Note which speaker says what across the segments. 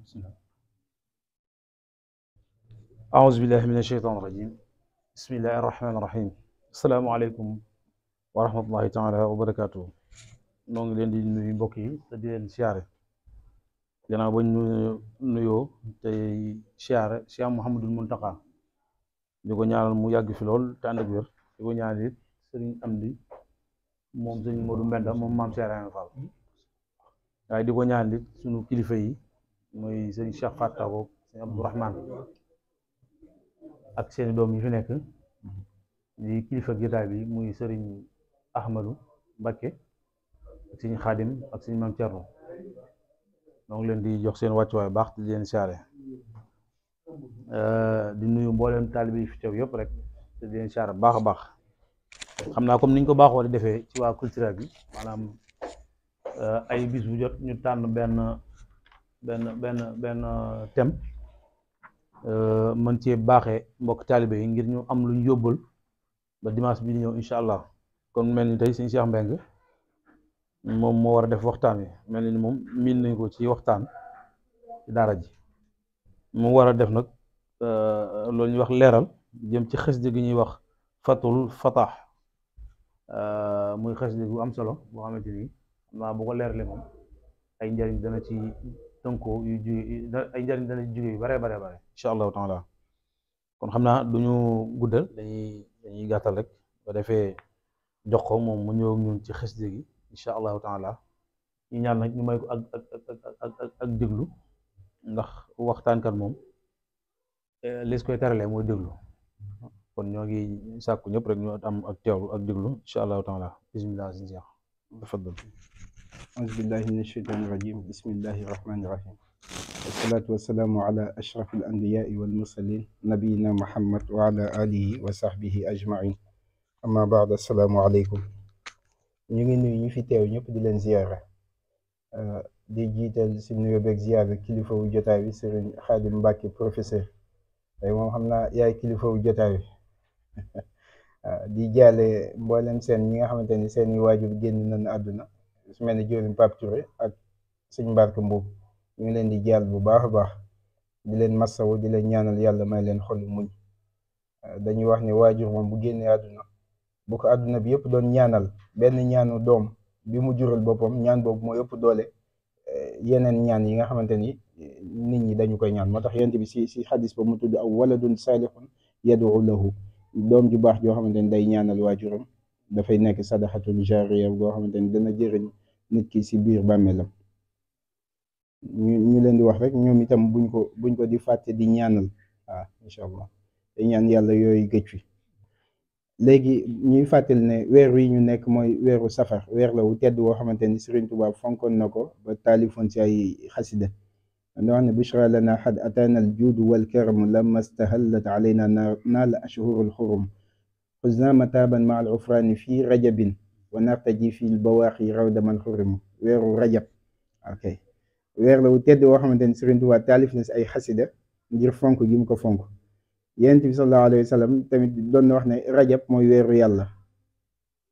Speaker 1: bismillah. أعوذ بالله من الشيطان الرجيم بسم الله الرحمن الرحيم السلام عليكم ورحمة الله تعالى وبركاته noo ngi leen di nuyu mbokk yi te di leen siyaare gannaaw bañ ñu nuyoo tey siyaare Cheikh Mouhamadul Mountakha di ko ñaanal mu yàgg fi lool te ànd ak wér di ko ñaanal it sëriñ Amdi moom sëriñ Modou Mbenda moom maam Cheikh Ibrahima Fall waaye di ko ñaanal it sunu kilifa yi mooy sëriñ Cheikh Fattako sëriñ Abdourahmane ak seeni doom yi fi nekk di kilifa jotaay bi muy sëriñ Ahmadou Mbacké ak sëriñ Xaadim ak sëriñ Maam Cerno ñoo ngi leen di jox seen wàccuwaay baax di leen siyaare di nuyu mbooleem taalibe yi fi teew yëpp rek te di leen siyaare baax a baax xam naa comme niñ ko baaxoo di defee ci waa culturel bi maanaam ay bis bu jot ñu tànn benn thème mën cee baaxee mbokk taalibe yi ngir ñu am lu ñu yóbbal ba dimanche bi di ñëw incha allah kon mel ni tey sëñ Cheikh Mbengue moom moo war a def waxtaan wi mel ni moom miin nañ ko ci waxtaan ci daara ji mu war a def nag loolu ñuy wax leeral jëm ci xasida gi ñuy wax fatul fatah muy xasida gu am solo boo xamante ni xam naa bu ko leeralee moom ay njëriñ dana ci tënkoo yu jóge ay njëriñ dana jóge yu bare bare bare incha allahu taala kon xam naa duñu guddal dañuy gàttal rek ba defee jox ko moom mu ñëw ak ñun ci xasida gi incha allahu taala ñu ñaan nag ñu may ko ak déglu ndax waxtaankat moom lees koy teralee mooy déglu kon ñoo ngi sàkku ñëpp rek ñu am ak teewlu ak déglu incha allahu taala bismillah sin Cheikh tafaddal
Speaker 2: أعوذ بالله من الشيطان الرجيم بسم الله الرحمن الرحيم والصلاة والسلام على أشرف الأنبياء والمرسلين نبينا محمد وعلى آله وصحبه أجمعين أما بعد السلام عليكم ñu ngi nuyu ñu fi teew ñëpp di leen ziyaara di jiital si nuyoo beeg ziyaara kilifa wu jotaay bi Sëriñ Xaadim Mbàkke professeur tey moom xam naa yaay kilifa wu jotaay bi di jaale mboolem seen ñi nga xamante ni seeni waajur génn nañ àdduna su mel ne jëwriñ Pape Touré ak sëñ Mbarke Mbuub ñu ngi leen di jaal bu baax a baax di leen massawu di leen ñaanal yàlla may leen xolu muñ dañuy wax ne waajur moom bu génnee àdduna bu ko àdduna bi yëpp doon ñaanal benn ñaanu doom bi mu jural boppam ñaan boobu moo ëpp doole yeneen ñaan yi nga xamante ni nit ñi dañu koy ñaan moo tax yonent bi si xadis ba mu tudd aw waladun saalihun yad'u lahu doom ju baax joo xamante ni day ñaanal waajuram dafay nekk sadaxatul jaariya boo xamante ni dana jëriñ nit ki si biir bàmmeelam ñu leen di wax rek ñoom itam buñ ko di fàtte di ñaanal waaw incha allah te ñaan yàlla yooyu gëj fi léegi ñuy fàttali ne weer wi ñu nekk mooy weeru safar weer la wu tedd woo xamante ni Sëriñ Tuubaa fonkoon na ko ba taalifoon si ay xasida da wax ne bushra lana xad ataana al juudu wal karamu lamma stahallat alayna naala ashhurul xurum xusna mataaban ma al ufraani fii rajabin wa nartaji fi l bawaaxi rawda man xurimu weeru rajab ok weer la wu tedd woo xamante ni Sëriñ Tuubaa taalif na si ay xasida ngir fonk gi mu ko fonk yonent bi sallallahu alayhi wa sallam tamit doon na wax ne rajab mooy weeru yàlla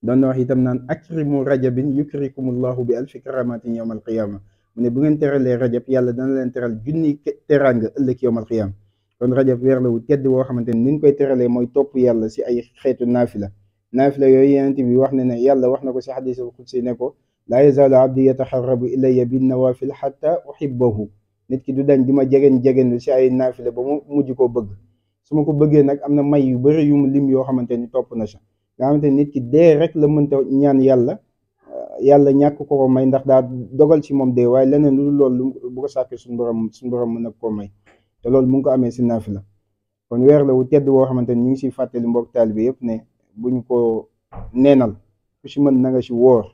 Speaker 2: doon na wax itam naan akrimu rajabin yukrikumullahu bi alfi karamatin yawm alqiyama mu ne bu ngeen teralee rajab yàlla dana leen teral junni teraanga ëllëg yawm alqiyama kon rajab weer la wu tedd woo xamante ni ñu koy teralee mooy topp yàlla si ay xeetu naafila yooyu yonent bi wax ne yàlla wax na ko si xadiisul qudsi ne ko laa yazaalu abdi yataxarrabu ilayya bin nawafil xatta uhibbahu nit ki du dañ di ma jegen si ay naafila ba mu mujj koo bëgg su ma ko bëggee nag am na may yu bëri yu mu lim yoo xamante ni topp na sa nga xamante ni nit ki dee rek la mënta ñaan yàlla ñàkk ko may ndax daa dogal ci moom dee waaye leneen lu loolu bu ko sàkkee suñu borom mën na koo may te loolu mu ngi ko amee si naafila kon weer la wu tedd woo xamante ni ñu ngi siy fàttali mbokk taalibe yëpp ne buñ ko neenal ku si mën na nga si wóor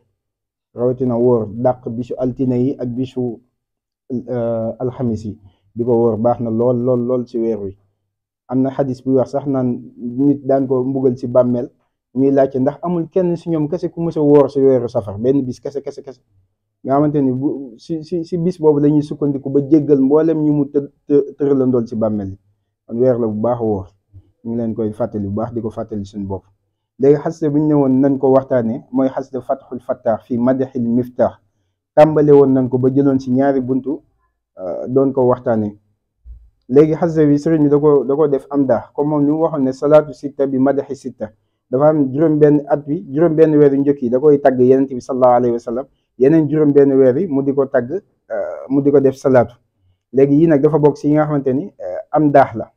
Speaker 2: rawatina wóor dàq bisu altine yi ak bisu alxamis yi di ko wóor baax na lool si weer wi am na xadis buy wax sax naan nit daan ko mbugal si bàmmeel ñuy laajte ndax amul kenn si ñoom kese ku mës a woor si weeru safar benn bis kese nga xamante ni bu si bis boobu la ñuy sukkandiku ba jéggal mboolem ñu mu tëralandool si bàmmeel yi kon weer la bu baax a woor ñu ngi leen koy fàttali bu baax di ko fàttali suñu bopp léegi xasida bu ñu ne woon nañ ko waxtaanee mooy xasida fatxul fattaax fii madaxil miftaax tàmbale woon nañ ko ba jëloon si ñaari buntu doon ko waxtaanee. léegi xasida bi sëriñ bi da ko def am daax comme moom ni mu waxoon ne salaatu sitta bi madaxi sitta dafa am juróom-benn at bi juróom-benn weer yu njëkk yi da koy tagg yenent bi sallallahu alayhi wa sallam yeneen juróom-benn weer yi mu di ko tagg mu di ko def salaatu. léegi yii nag dafa bokk si yi nga xamante ni am daax la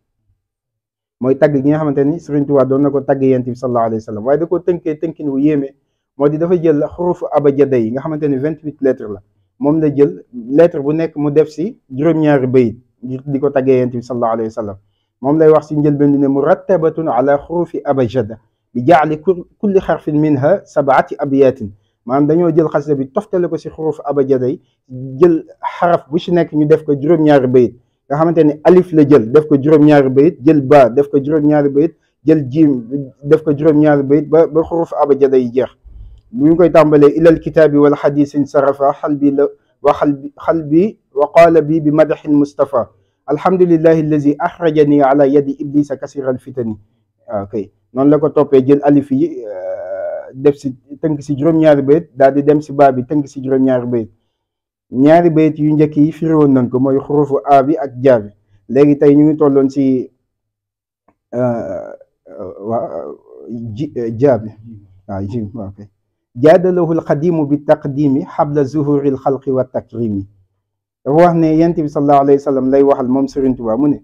Speaker 2: mooy tagg gi nga xamante ni Sëriñ Tuubaa doon na ko tagg yenent bi sallallahu alayhi wa sallam waaye da ko tënkee tënkin wu yéeme moo di dafa jël xurufu abajada yi nga xamante ni 28 lettres la moom la jël lettre bu nekk mu def si juróom-ñaari bayit di ko taggee yonent bi sallallahu alayhi wa sallam moom lay wax si njëlbeen bi ne murattabatun ala xurufi abajada bi jaali kulli xarfin minha sabaati abiyatin maanaam dañoo jël xasida bi toftale ko si xurufu abajada yi jël xaraf bu si nekk ñu def ko juróom-ñaari bayit nga xamante ni alif la jël def ko juróom-ñaari bayit jël ba def ko juróom-ñaari bayit jël jiim def ko juróom-ñaari bayit ba xurufu abajada yi jeex bu ñu koy tàmbalee ilal kitaabi wal xadiisin sarafa xalbi la wa xalbi wa qaala bi bi madaxil Mustafa alhamdulillahi allazi axrajani ala yadi iblisa kasiral fitani ok noonu la ko toppee jël alif yi def si tënk si juróom-ñaari bayit daal di dem si baa bi tënk si juróom-ñaari bayit ñaari bayit yu njëkk yi firi woon nañ ko mooy xurufu a bi ak jaa bi léegi tey ñu ngi tolloon si jaa bi waaw ji ok jaadalahu alqadimu bi taqdimi xabla zuhuri alxalqi wa takrimi dafa wax ne yonent bi sallallahu alayhi wa sallam lay waxal moom Sëriñ Tuubaa mu ne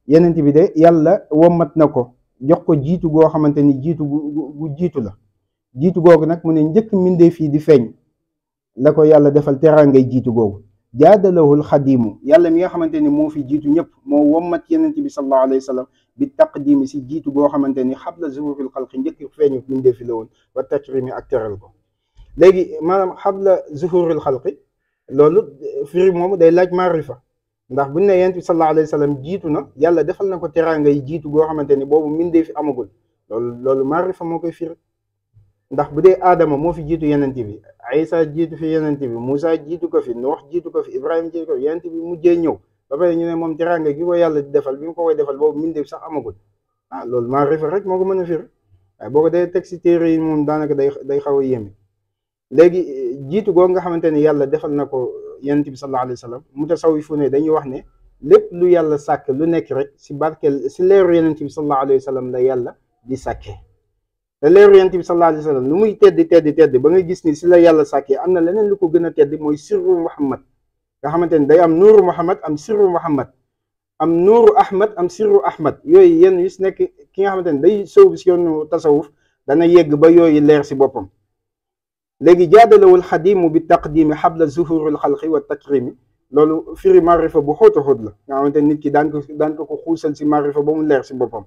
Speaker 2: yonent bi de yàlla wommat na ko jox ko jiitu goo xamante ni jiitu gu jiitu la jiitu googu nag mu ne njëkk mbindeef yi di feeñ la ko yàlla defal teraangay jiitu googu jaadalahu alxadimu yàlla mi nga xamante ni moo fi jiitu ñëpp moo wommat yonent bi sallallahu alayhi wa sallam bi taqdimi si jiitu goo xamante ni xabla zuhuril xalqi njëkk feeñu mbindeef yi la woon wa takrimi ak teral ko léegi maanaam xabla zuhuril xalqi loolu firi moomu day laaj maarifa ndax buñ ne yonent bi sallallahu alayhi wa sallam jiitu na yàlla defal na ko teraanga yi jiitu goo xamante ni boobu mbindeef fi amagul loolu maarifa moo koy firi ndax bu dee aadama moo fi jiitu yonent bi Isa jiitu fi yonent bi Moussa jiitu ko fi Nuux jiitu ko fi Ibrahima jiitu ko fi yonent bi mujjee ñëw ba pare ñu ne moom teraanga gi ko yàlla di defal bi mu ko koy defal boobu mbindeef sax amagul loolu maarifa rek moo ko mën a firi waaye boo ko dee teg si téere yi moom daanaka day xaw a yéeme léegi jiitu googu nga xamante ne yàlla defal na ko yonent bi sallallahu alayhi wa sallam mutasawifu ne dañuy wax ne lépp lu yàlla sàkk lu nekk rek si barkeel si leeru yonent bi sallallahu alayhi wa sallam la yàlla di sàkkee te leeru yonent bi sallallahu alayhi wa sallam lu muy tedd ba nga gis ni si la yàlla sàkkee am na leneen lu ko gën a tedd mooy sirru Muhammad nga xamante ne day am nuuru Muhammad am sirru Muhammad am nuuru Ahmad am sirru Ahmad yooyu yenn yu si nekk ki nga xamante ne day sóobu si yoonu tasawuf dana yegg ba yooyu leer si boppam léegi jaadalawul xadimu bi taqdimi xabla zuhuril xalqi wa takrimi loolu firi marifa bu xóot a xóot la nga xamante nit ki daan ko xuusal si marifa ba mu leer si boppam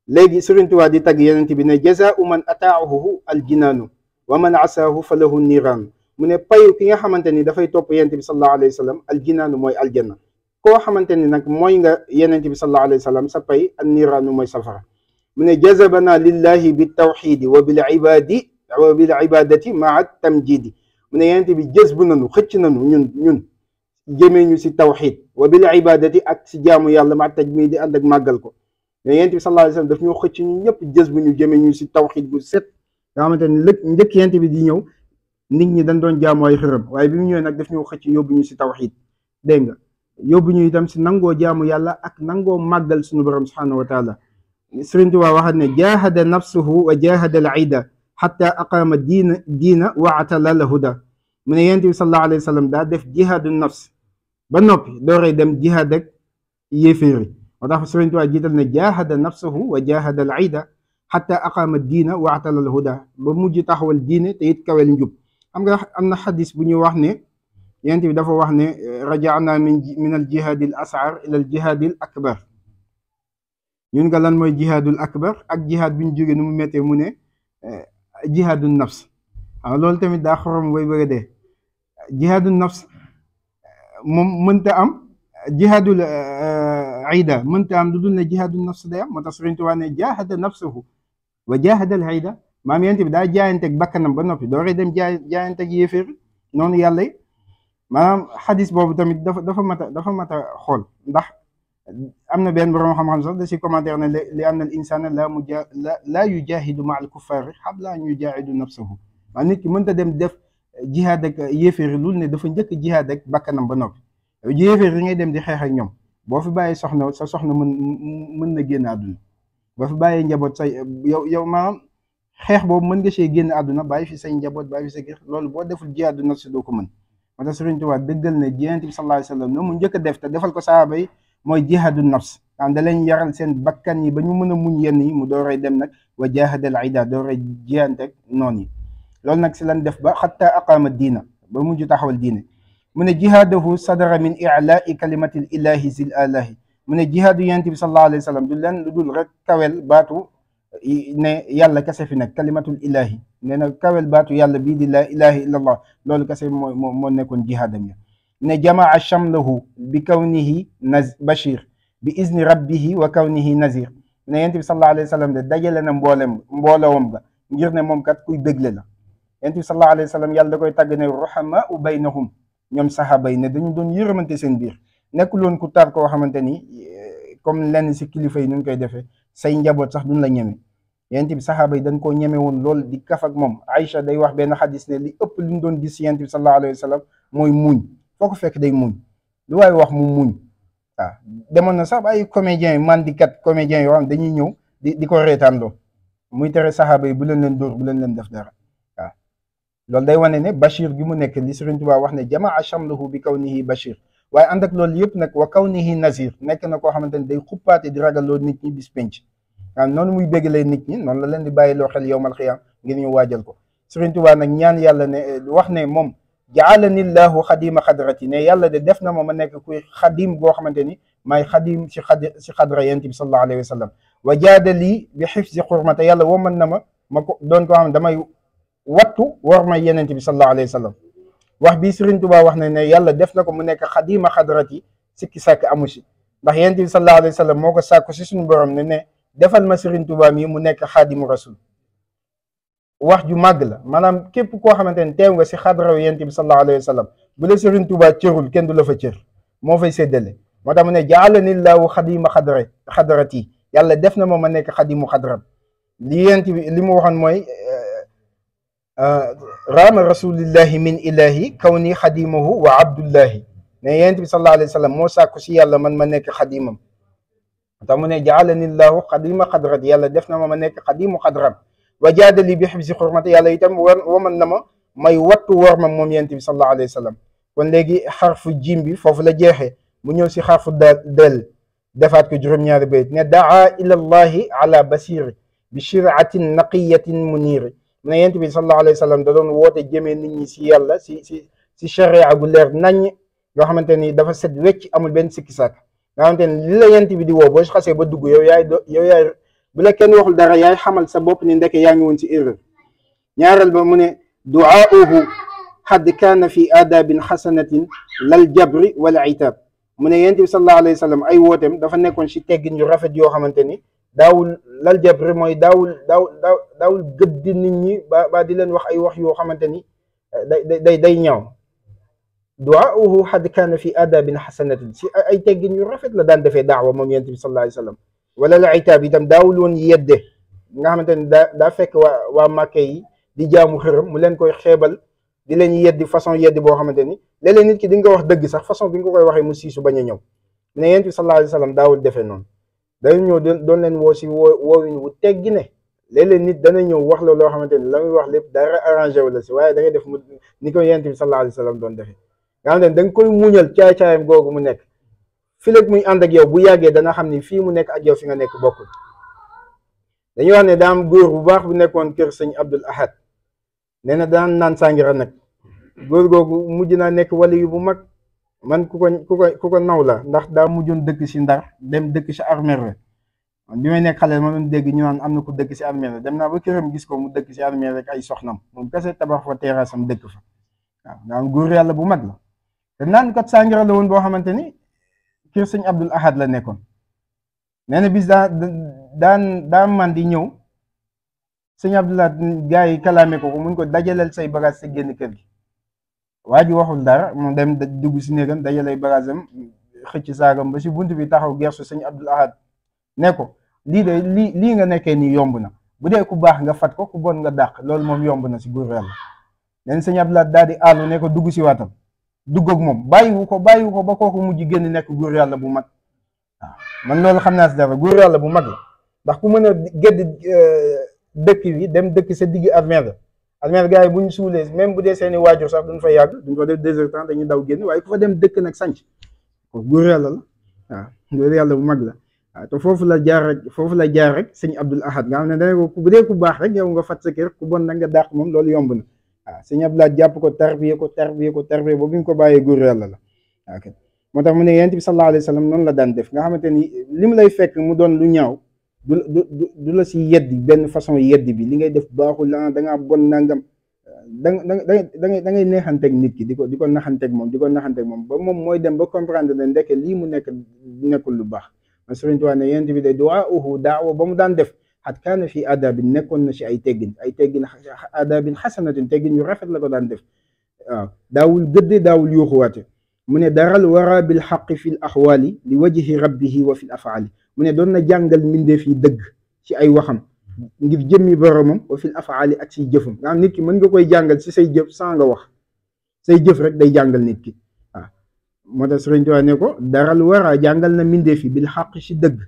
Speaker 2: léegi Sëriñ Tuubaa di tagg yonent bi ne jazaau man ataahu aljinaanu wa man asaahu fa lahu niiraanu mu ne payu ki nga xamante ni dafay topp yonent bi sallallahu alayhi wa sallam aljinaanu mooy aljanna koo xamante ni nag mooy nga yonent bi sallallahu alayhi wa sallam sa pay an niiraanu mooy safara mu ne jazabana lillahi bi tawxidi wa bil ibadati maa tamjidi mu ne yonent bi jës bu nanu xëcc nanu ñun jëmee ñu si tawxid wa bil ibadati ak si jaamu yàlla maa tajmidi ànd ak màggal ko mais yonent bi sallallahu alayhi wa sallam daf ñoo xëcc ñu ñëpp jës bu ñu jëmee ñu si tawxid bu set nga xamante ni njëkk yonent bi di ñëw nit ñi dañ doon jaamu ay xërëm waaye bi mu ñëwee nag daf ñoo xëcc yóbbu ñu si tawxid dégg nga yóbbu ñu itam si nangoo jaamu yàlla ak nangoo màggal suñu borom subhanahu wa taala Sëriñ Tuubaa waxat ne jahada nafsuhu wa jahada al ida xatta aqaama diina wa atala la huda mu ne yonent bi sallallahu alayhi wa sallam daa def jihaadu nafs ba noppi dooree dem jihaad ak yéeféeri moo tax Sëriñ Tuubaa jiital ne jahada nafsuhu wa jahada al ida xatta aqaama diina wa atala la huda ba mujj taxawal diine te it kawel njub xam nga am na xadis bu ñuy wax ne yonent bi dafa wax ne rajaana min al jihaadi al asgar ila al jihaadi al akbar ñun nga lan mooy jihaadul akbar ak jihaad bi ñu jógee nu mu méttee mu ne jihaadul nafs waaw loolu tamit daa xorom bay bëgg a dee jihaadul nafs moom mënta am jihaadul ida mënta am lu dul ne jihaadul nafs day am moo tax Sëriñ Tuubaa ne jaahada nafsuhu wa jaahada al ida maam yonent bi daa jaayanteeg bakkanam ba noppi dooree dem jaayanteeg yéeféer noonu yàlla yi maanaam xadis boobu tamit dafa mat a xool ndax am na benn borom xam-xam sax da si commentaire ne li anna al insana la yujahidu ma al kuffari xabla an yujahidu nafsahu maa nit ki mënta dem def jihaad ak yéeféeri lul ne dafa njëkk jihaad ak bakkanam ba noppi yéeféer yi ngay dem di xeex ak ñoom boo fi bàyyee soxna sa soxna mën na génn àdduna boo fi bàyyee njaboot say yow maanaam xeex boobu mën nga see génn àdduna bàyyi fi say njaboot bàyyi fi sa kër loolu boo deful jihaadu nafsi doo ko mën moo tax Sëriñ Tuubaa dëggal ne Yonent bi sallallahu alayhi wa sallam no mu njëkk a def te defal ko sahaaba yi mooy jihaadu nafs am da leen yaral seen bakkan yi ba ñu mën a muñ yenn yi mu dooree dem nag wa jahadal ida dooree jiyanteeg noon yi loolu nag si lan def ba xatta aqaama diina ba mujj taxawal diine mu ne jihaadahu sadara min ilaai kalimatil ilahi zil alahi mu ne jihaadu Yonent bi sallallahu alayhi wa sallam du leen lu dul rek kawel baatu ne yàlla kese fi nekk kalimatul ilahi nee na kawel baatu yàlla bii di la ilaha illa allah loolu kese moo nekkoon jihaadam ya ne jamaa shamlahu bi kawnihi bashir bi izni rabbihi wa kawnihi nazir ne Yonent bi sallallahu alayhi wa sallam de dajale na mboolowam ga ngir ne moom kat kuy bégle la Yonent bi sallallahu alayhi wa sallam yàlla da koy tàgg ne ruhamaau baynahum ñoom saxaaba yi ne dañu doon yërëmante seen biir nekkuloon ku tar koo xamante ni comme lenn si kilifa yi nuñ koy defee say njaboot sax duñ la ñeme Yonent bi saxaaba yi dañ koo ñeme woon lool di kaf ak moom Aïcha day wax benn xadis ne li ëpp li ñu doon gis Yonent bi sallallahu alayhi wa sallam mooy muñ foo ko fekk day muñ lu waaye wax mu muñ waaw demoon na sax ay comédiens mandikat comédiens yoo xam dañuy ñëw di ko reetaandoo muy tere saxaaba yi bu leen dóor bu leen def dara waaw loolu day wane ne Bachir gi mu nekk li Sëriñ Tuubaa wax ne jamaa shamlahu bi kawnihi Bachir waaye ànd ak loolu yëpp nag wa kawnihi nazir nekk na koo xamante ne day xuppaate di ragalloo nit ñi bis penc waaw noonu muy béggalee nit ñi noonu la leen di bàyyi loo xel yowmal xiyaam ngir ñu waajal ko Sëriñ Tuubaa nag ñaan yàlla ne wax ne moom jaalani llahu xadima xadrati ne yàlla de def na ma nekk kuy xadim goo xamante ni maay xadim si xadra Yonent bi sallallahu alayhi wa sallam wa jaadali bi xifzi xurmata yàlla woman na ma ko doon koo xam ne damay wattu war ma Yonent bi sallallahu alayhi wa sallam wax bi Sëriñ Tuubaa wax ne yàlla def na ko mu nekk xadima xadrati sikki sàkk amu si ndax Yonent bi sallallahu alayhi wa sallam moo ko sàkku si suñu borom ne defal ma Sëriñ Tuubaa mi mu nekk xaadimu rasul wax ju màgg la maanaam képp koo xamante ne teew nga si xadraw Yonent bi sallallahu alayhi wa sallam bu la Sëriñ Tuubaa cërul kenn du la fa cër moo fay séddale moo tax mu ne jaalani llahu xadima xadrati yàlla def na ma nekk xadimu xadram li Yonent bi li mu waxoon mooy raama rasulillahi min ilahi kawni xadimahu wa abdullahi ne Yonent bi sallallahu alayhi wa sallam moo sàkku si yàlla man ma nekk xadimam tax mu ne jaalani llahu xadima xadrati yàlla def na ma nekk xadimu xadram wa jaadali bi xibsi xurmati yàlla itam waman na ma may wattu war ma moom Yonent bi sallallahu alayhi wa sallam kon léegi xarfu jim bi foofu la jeexee mu ñëw si xarfu del defaat ko juróom-ñaari bayt ne daa ila llahi ala basiri bi shiratin naqiyatin muniri mu ne Yonent bi sallallahu alayhi wa sallam da doon woote jëmee nit ñi si yàlla si sharia gu leer naññ yoo xamante ni dafa set wecc amul benn sikki sàkk nga xamante ni li la Yonent bi di woo boo xasee ba dugg yow yaay bu la kenn waxul dara yaay xamal sa bopp ni ndeke yaa ngi woon si erreur ñaareel ba mu ne duaauhu xad kaana fi aadaabin xasanatin lal jabri wala itab mu ne Yonent bi sallallahu alayhi wa sallam ay wooteem dafa nekkoon si teggin yu rafet yoo xamante ni daawul lal jabri mooy daawul gëddi nit ñi ba di leen wax ay wax yoo xamante ni day ñaaw duaauhu xad kaana fi aadaabin xasanatin si ay teggin yu rafet la daan defee daawa moom Yonent bi sallallahu alayhi wa sallam wala la itaab itam daawul woon yedde nga xamante ni daa fekk waa Màkka yi di jaamu xërëm mu leen koy xeebal di leen yeddi façon yeddi boo xamante ni léeg-léeg nit ki di nga wax dëgg sax façon bi nga ko koy waxee mu siisu bañ a ñëw ne Yonent bi sallallahu alayhi wa sallam daawul defee noonu dañu ñëw doon leen woo si woowin wu teggi ne léeg-léeg nit dana ñëw wax la loo xamante ni la muy wax lépp dara arrangé wu la si waaye da ngay def mu ni ko Yonent bi sallallahu alayhi wa sallam doon defee nga xamante ni da nga koy muñal caay-caayam googu mu nekk fi léegi muy ànd ak yow bu yàggee dana xam ni fii mu nekk ak yow fi nga nekk bokkul dañuy wax ne daa am góor bu baax bu nekkoon kër sëñ Abdul Ahad nee na daan naan sàngara nag góor googu mujj naa nekk wali yu bu mag man ku ko naw la ndax daa mujjoon dëkk si Ndar dem dëkk si armeel bi may nekk xale ma doon dégg ñu naan am na ku dëkk si armeel dem naa ba këram gis ko mu dëkk si armeel rek ay soxnam moom kese tabax fa terrasse am dëkk fa waaw daa am góor yàlla bu mag la te naan kat sàngara la woon boo xamante ni kër sëñ Abdul Ahad la nekkoon nee na bis daa man di ñëw sëñ Abdul Ahad gars yi kalaame ko mun ko dajaleel say bagage sa génn kër gi waa ji waxul dara mu dem dugg si néegam dajalay bagage am xëcc saagam ba si bunt bi taxaw gersu sëñ Abdul Ahad ne ko lii de lii nga nekkee nii yomb na bu dee ku baax nga fat ko ku bon nga dàq loolu moom yomb na si góor yàlla nee na sëñ Abdul Ahad daal di àllu ne ko dugg si waatam dugg ak moom bàyyiwu ko ba kooku mujj génn nekk góor yàlla bu mag waaw man loolu xam naa si dara góor yàlla bu mag la ndax ku mën a gëdd dëkk bi dem dëkk sa digg armeel gars yi bu ñu suulee même bu dee seeni waajur sax duñ fa yàgg duñ fa def 2 heures temps dañuy daw génn waaye ku fa dem dëkk nag sanc ko góor yàlla la waaw góor yàlla bu mag la waaw te foofu la jaar rek sëñ Abdul Ahad nga xam ne dana ko bu dee ku baax rek yow nga fat sa kër ku bon nag nga dàq moom loolu yomb na waaw sëñ Abdul Ahad jàpp ko tarbiye ba bi ñu ko bàyyee góor yàlla la ok moo tax mu ne yonent bi sallallahu alayhi wa sallam noonu la daan def nga xamante ni li mu lay fekk mu doon lu ñaaw du la si yeddi benn façon yeddi bi li ngay def baaxul la da ngaa bon nangam da ngay neexanteeg nit ki di ko naxanteeg moom ba moom mooy dem ba comprendre ne ndeke lii mu nekkul lu baax man Sëriñ Tuubaa ne yonent bi de du'aa'uhu daawa ba mu daan def xat kaana fii aadaabin nekkoon na si ay teggin aadaabin xasanatin teggin yu rafet la ko daan def waaw daawul gëdde daawul yuuxuwaate mu ne daral wara bil xaqi fi l axwaali li wajhi rabbihi wa fi l afaali mu ne doon na jàngal mbindeef yi dëgg ci ay waxam ngir jëmmi boromam wa fil afaali ak siy jëfam nga xam nit ki mën nga koy jàngal si say jëf sans nga wax say jëf rek day jàngal nit ki waaw moo tax Sëriñ Tuubaa ne ko daral wara jàngal na mbindeef yi bil xaq si dëgg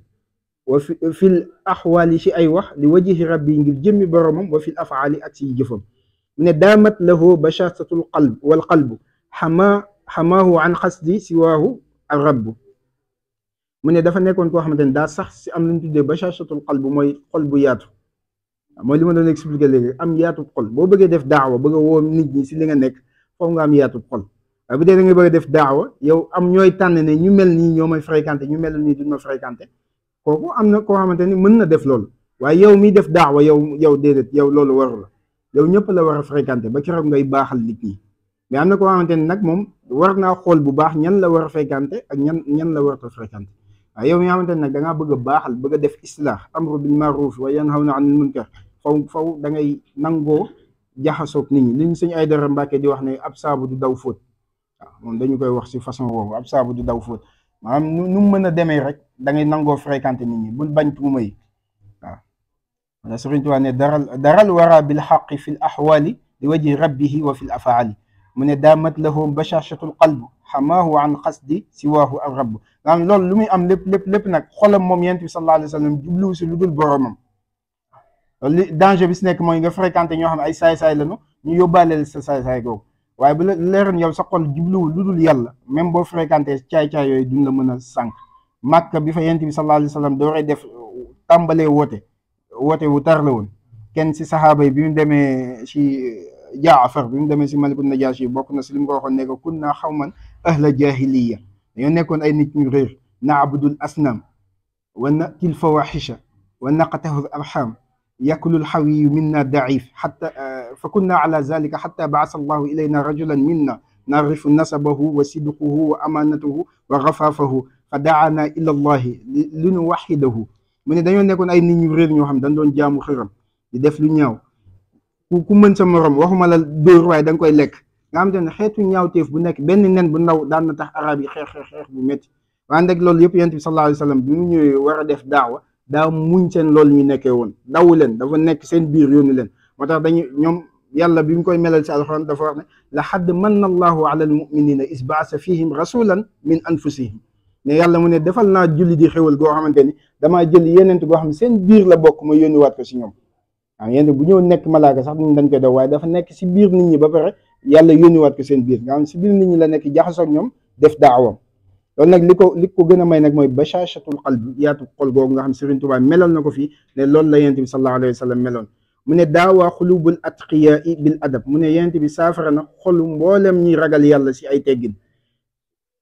Speaker 2: wa fil axwaali si ay wax li wajhi rabbi ngir jëmmi boromam wa fil afaali ak siy jëfam mu ne daamat lahu bashasatul qalb wal qalbu xamaahu an xasdi siwaahu al rabbu mu ne dafa nekkoon koo xamante ni daa sax si am lu ñu tuddee bashasatul qalb mooy xol bu yaatu mooy li ma doon expliqué léegi am yaatu xol boo bëggee def daawa bëgg a woo nit ñi si li nga nekk foofu nga am yaatu xol waaye bu dee da nga bëgg a def daawa yow am ñooy tànn ne ñu mel nii ñoo may fréquenté ñu mel nii duñ ma fréquenté kooku am na koo xamante ni mën na def loolu waaye yow miy def daawa yow déedéet yow loolu waru la yow ñëpp la war a fréquenté ba keroog ngay baaxal nit ñi mais am na koo xamante ni nag moom war naa xool bu baax ñan la war a fréquenté ak ñan la war a fréquenté waaye yow mi nga xamante ne nag da ngaa bëgg a baaxal bëgg a def islaax amru bil maaruf wa yanhawna anil munkar faw da ngay nangoo jaxasoog nit ñi li ñu sëñ Aydara Mbàkke di wax ne ab saabu du daw fóot waaw moom dañu koy wax si façon boobu ab saabu du daw fóot maanaam nu mu mën a demee rek da ngay nangoo fréquenté nit ñi bul bañ tuuma yi waaw wala Sëriñ Tuubaa ne daral wara bil xaqi fi l axwaali li wajhi rabbihi wa fi l afaali mu ne daamat lahu bashashatul qalb xamaahu an xasdi siwaahu al rabb nga xam loolu lu muy am lépp nag xolam moom yonent bi sallallahu alayhi wa sallam jubluwu si lu dul boromam li danger bi si nekk mooy nga fréquenté ñoo xam ne ay saay-saay lañu ñu yóbbaaleel sa saay-saay googu waaye bu la leeroon yow sa xol jubluwul lu dul yàlla même boo fréquenté caay-caay yooyu duñ la mën a sànq màkk bi fa yonent bi sallallahu alayhi wa sallam dooree def tàmbalee woote wu tar la woon kenn si saxaaba yi bi mu demee si Jaafar bi mu demee si Malikul Najaashi bokk na si li mu ko waxoon ne ko kunna xawman ahla jahiliya dañoo nekkoon ay nit ñu réer naabudul asnaam wa natil fawaxisha wa naqatahu arxam yakulu lxawiyu minna daif xata fa kunna ala zalika xata baasa allahu ilayna rajulan minna naarifu nasabahu wa sidquhu wa amanatahu wa gafaafahu fa daana ila allahi li nu waxidahu mu ne dañoo nekkoon ay nit ñu réer ñoo xam dañ doon jaamu xiram di def lu ñaaw ku mën sa morom waxuma la dóor waaye da nga koy lekk nga xam te ne xeetu ñaawteef bu nekk benn nen bu ndaw daan na tax arab yi xeex bu métti waaye nag loolu yëpp yonent bi sallallahu alayhi wa sallam bi mu ñëwee war a def daawa daa muñ seen loolu ñu nekkee woon dawu leen dafa nekk seen biir yónni leen moo tax dañu ñoom yàlla bi mu koy melal si alxuraan dafa wax ne la xadd manna allahu ala almuminina is baasa fihim rasulan min anfusihim ne yàlla mu ne defal naa julli di xéwal goo xamante ni damaa jël yeneen goo xam ne seen biir la bokk ma yónniwaat ko si ñoom waaw yéen bu ñëw nekk malaaka sax dañ koy daw waaye dafa nekk si biir nit ñi ba pare yàlla yónniwaat ko seen biir nga xam si biir nit ñi la nekk jaxasoog ñoom def daawam loolu nag li ko gën a may nag mooy bashashatul qalb yaatu xol googu nga xam Sëriñ Tuubaa melal na ko fii ne loolu la yonent bi sallallahu alayhi wa sallam meloon mu ne daawaa xulubul atqiyaa bil adab mu ne yonent bi saafara na xolu mboolem ñi ragal yàlla si ay teggin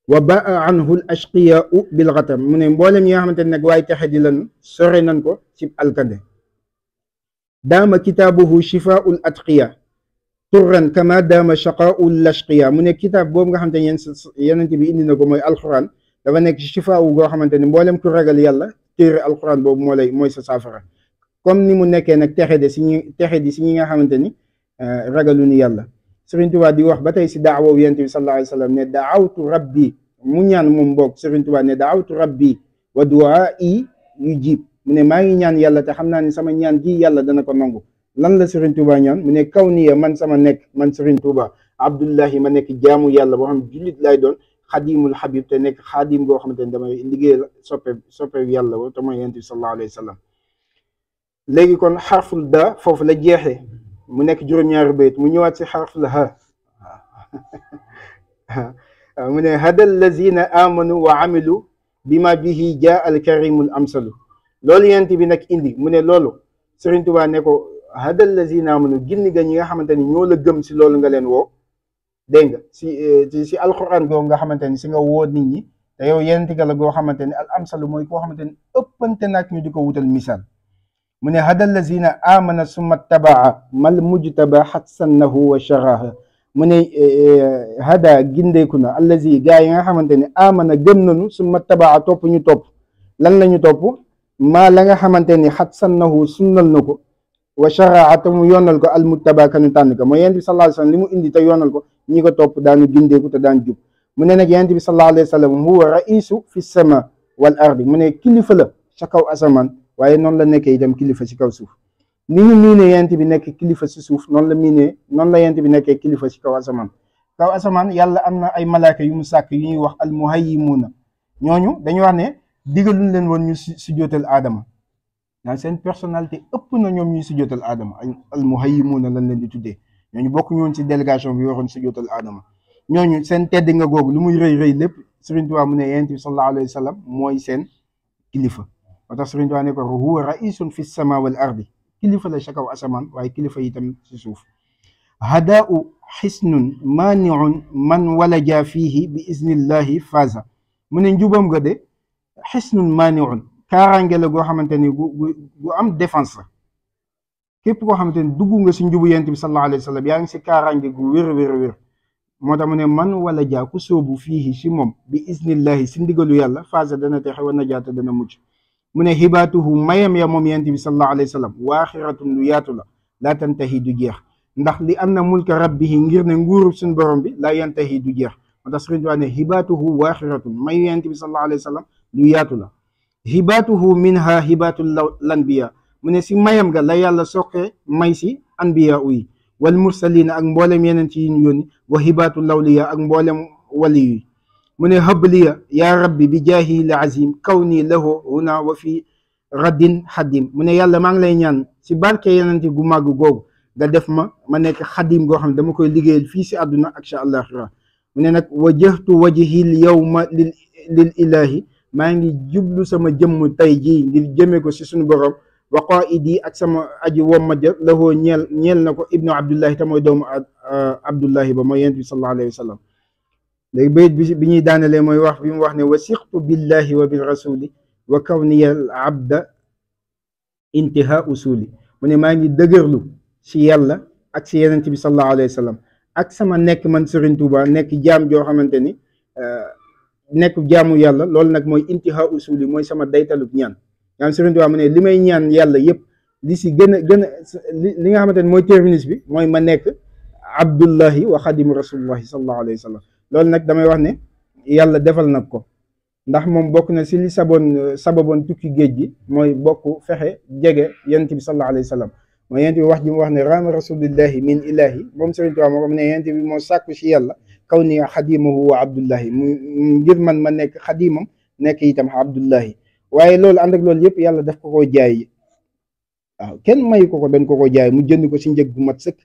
Speaker 2: wa baa anhu l ashqiyaa bil ghatam mu ne mboolem ñi nga xamante ne nag waaye texe di lan sore nan ko si alkande daama kitaabuhu shifaa'ul atqiyaa turran kama daama shaqaa'ul lashqiyaa mu ne kitaab boobu nga xamante ne yonent bi indi na ko mooy alquran dafa nekk shifaawu goo xamante ne mboolem ku ragal yàlla téere alquran boobu mooy sa saafara comme ni mu nekkee nag texe di si ñi nga xamante ni ragalu ni yàlla Sëriñ Tuubaa di wax ba tey si daawa yonent bi sallallahu alayhi wa sallam ne daawtu rabbi mu ñaan moom boog Sëriñ Tuubaa ne daawtu rabbi wa du'aa'i yujib mu ne maa ngi ñaan yàlla te xam naa ne sama ñaan gi yàlla dana ko nangu lan la Sëriñ Tuubaa ñaan mu ne kaw niya man sama nekk man Sëriñ Tuubaa abdullahi ma nekk jaamu yàlla boo xam ne jullit lay doon xadimul habib te nekk xaadim boo xamante ne damay liggéeyal soppe yàlla wo te mooy yonent bi sallallahu alayhi wa sallam léegi kon xarful da foofu la jeexee mu nekk juróom-ñaari bayt mu ñëwaat si xarful ha mu ne hada allazina amanu wa amilu bima bihi jaa al karimul amsalu loolu yonent bi nag indi mu ne loolu Sëriñ Tuubaa ne ko hada allazina amanu gindi ga ñi nga xamante ni ñoo la gëm si loolu nga leen woo dégg nga si alquran goo nga xamante ni si nga woo nit ñi te yow yonent ga la goo xamante ni al amsalu mooy koo xamante ni ëppante nag ñu di ko wutal misaal mu ne hada allazina amana summa tabaa mal mujtaba xatsannahu wa sharaha mu ne hada gindeeku na allazi gaa yi nga xamante ne amana gëm nañu summa tabaa topp ñu topp lan la ñu topp maa la nga xamante ni xatsannahu sunnal na ko wa sharaha te mu yoonal ko al mujtaba kanu tànn ko mooy yonent bi sallallahu alayhi wa sallam li mu indi te yoonal ko ñi ko topp daanu gindeeku te daan jub mu ne nag yonent bi sallallahu alayhi wa sallam huwa raisu fi sama wal ardi mu ne kilifa la sa kaw asamaan waaye noonu la nekkee itam kilifa si kaw suuf ni ñu miinee yonent bi nekk kilifa si suuf noonu la yonent bi nekkee kilifa si kaw asamaan yàlla am na ay malaaka yu mu sàkk yu ñuy wax al muhayyimuuna ñooñu dañu wax ne digaluñ leen woon ñu sujjootal aadama dans seen personnalité ëpp na ñoom ñuy sujjootal aadama al muhayyimuuna lañ leen di tuddee ñooñu bokk ñoon si délégation bi waxoon sujjootal aadama ñooñu seen tedd nga googu lu muy rëy lépp Sëriñ Tuubaa mu ne yonent bi sallallahu alayhi wa sallam mooy seen kilifa moo tax Sëriñ Tuubaa ne ko huwa raisun fi sama wal ardi kilifa la sa kaw asamaan waaye kilifa itam si suuf hadaau xisnun maaniun man walaja fiihi bi iznillahi faasa mu ne njubam ga de xisnun maaniun kaaraange la goo xamante ni gu am défense la képp koo xamante ni dugg nga si njubu yonent bi sallallahu alayhi wa sallam yaa ngi si kaaraange gu wér moo tax mu ne man walaja ku soobu fiihi si moom bi iznillahi si ndigalu yàlla faasa dana texe wa najaata dana mucc mu ne xibaatuhu mayam ya moom yonent bi sallallahu alayhi wa sallam waaxiratun lu yaatu la laa tantahi du jeex ndax li anna mulka rabbihi ngir ne nguurub suñu borom bi laa yantahi du jeex moo tax Sëriñ Tuubaa ne xibaatuhu waaxiratun mayu yonent bi sallallahu alayhi wa sallam lu yaatu la xibaatuhu minha xibaatul lanbiya mu ne si mayam ga la yàlla soqee may si anbiya yi wal mursalina ak mboolem yeneen ci yi ñu yónni wa xibaatul lawliya ak mboolem wali yi mu ne habliya yaa rabbi bi jaahi la azim kaw nii lahu huna wa fi raddin xadim mu ne yàlla maa ngi lay ñaan si barke yenente gu màgg googu nga def ma nekk xadim goo xam ne dama koy liggéeyal fii si àdduna ak sa àllaaxira mu ne nag wajjahtu wajhil yawma lil ilahi maa ngi jublu sama jëmm tey jii ngir jëmee ko si suñu borom wa qaidi ak sama aji womma ja lahoo ñeel na ko ibnu abdullahi te mooy doomu abdullahi ba mooy yonent bi sallallahu alayhi wa sallam léegi bayit bi ñuy daanalee mooy wax bi mu wax ne wasiqtu billahi wa bil rasuli wa kawniya al abda intiha usuli mu ne maa ngi dëgërlu si yàlla ak si yonent bi sallallahu alayhi wa sallam ak sama nekk man Sëriñ Tuuba nekk jaam joo xamante ni nekk jaamu yàlla loolu nag mooy intiha usuli mooy sama daytalub ñaan yaam Sëriñ Tuuba mu ne li may ñaan yàlla yëpp li si gën a li nga xamante ne mooy terminus bi mooy ma nekk abdullahi wa xadimu rasulullahi sallallahu alayhi wa sallam loolu nag damay wax ne yàlla defal na ko ndax moom bokk na si li sababoon tukki géej gi mooy bokk fexe jege yonent bi sallallahu alayhi wa sallam mooy yonent bi wax ji mu wax ne raama rasulillahi min ilahi moom Sëriñ Tuuba moo ko ne yonent bi moo sàkku si yàlla kaw ni xadimahu wa abdullahi mu ngir man ma nekk xadimam nekk itam abdullahi waaye loolu ànd ak loolu yëpp yàlla daf ko jaay waaw kenn mayu ko dañ ko jaay mu jënd ko si njëg gu mat sëkk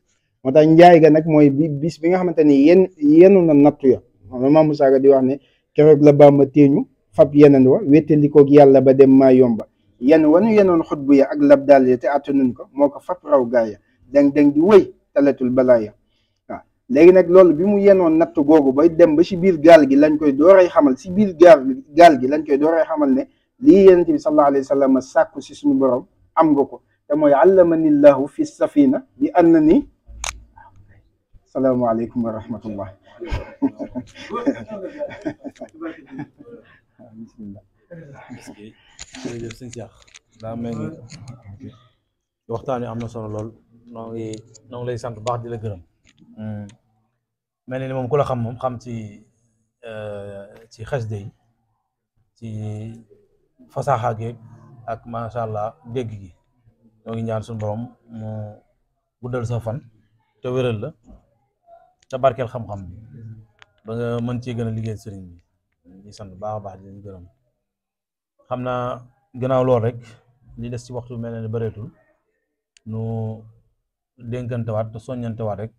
Speaker 2: moo tax njaay ga nag mooy bis bi nga xamante ni yenu na nattu ya Maam Musaa Ka di wax ne keroog la Bàmba téeñu fab yeneen wa wéttalikoog yàlla ba dem maa yomba wanu yenoon xutbu ya ak lab daal ya te attanuñ ko moo ko fab raw gaaya dang di wëy talatul balaaya waaw léegi nag loolu bi mu yenoon natt googu bay dem ba si biir gaal gi lañ koy dooray xamal si biir gaal gi lañ koy dooray xamal ne lii yonent bi sallallahu alayhi wa sallam sàkku si suñu borom am nga ko te mooy allamani llahu fi safina bi anna ni salaamaaleykum wa rahmatullah bismillah
Speaker 1: jërëjëf sëñ Cheikh daa mel ni waxtaan wi am na solo lool noo ngi lay sant baax di la gërëm mel ni moom ku la xam moom xam ci xasida yi ci fasaaxa gi ak macha allah dégg gi ñoo ngi ñaan suñu borom mu guddal sa fan te wéral la te barkeel xam-xam bi ba nga mën cee gën a liggéey sëriñ bi di sant baax a baax di leen gërëm xam naa gannaaw lool rek li des ci waxtu mel ne bëreetul nu dénkantewaat te soññantewaat rek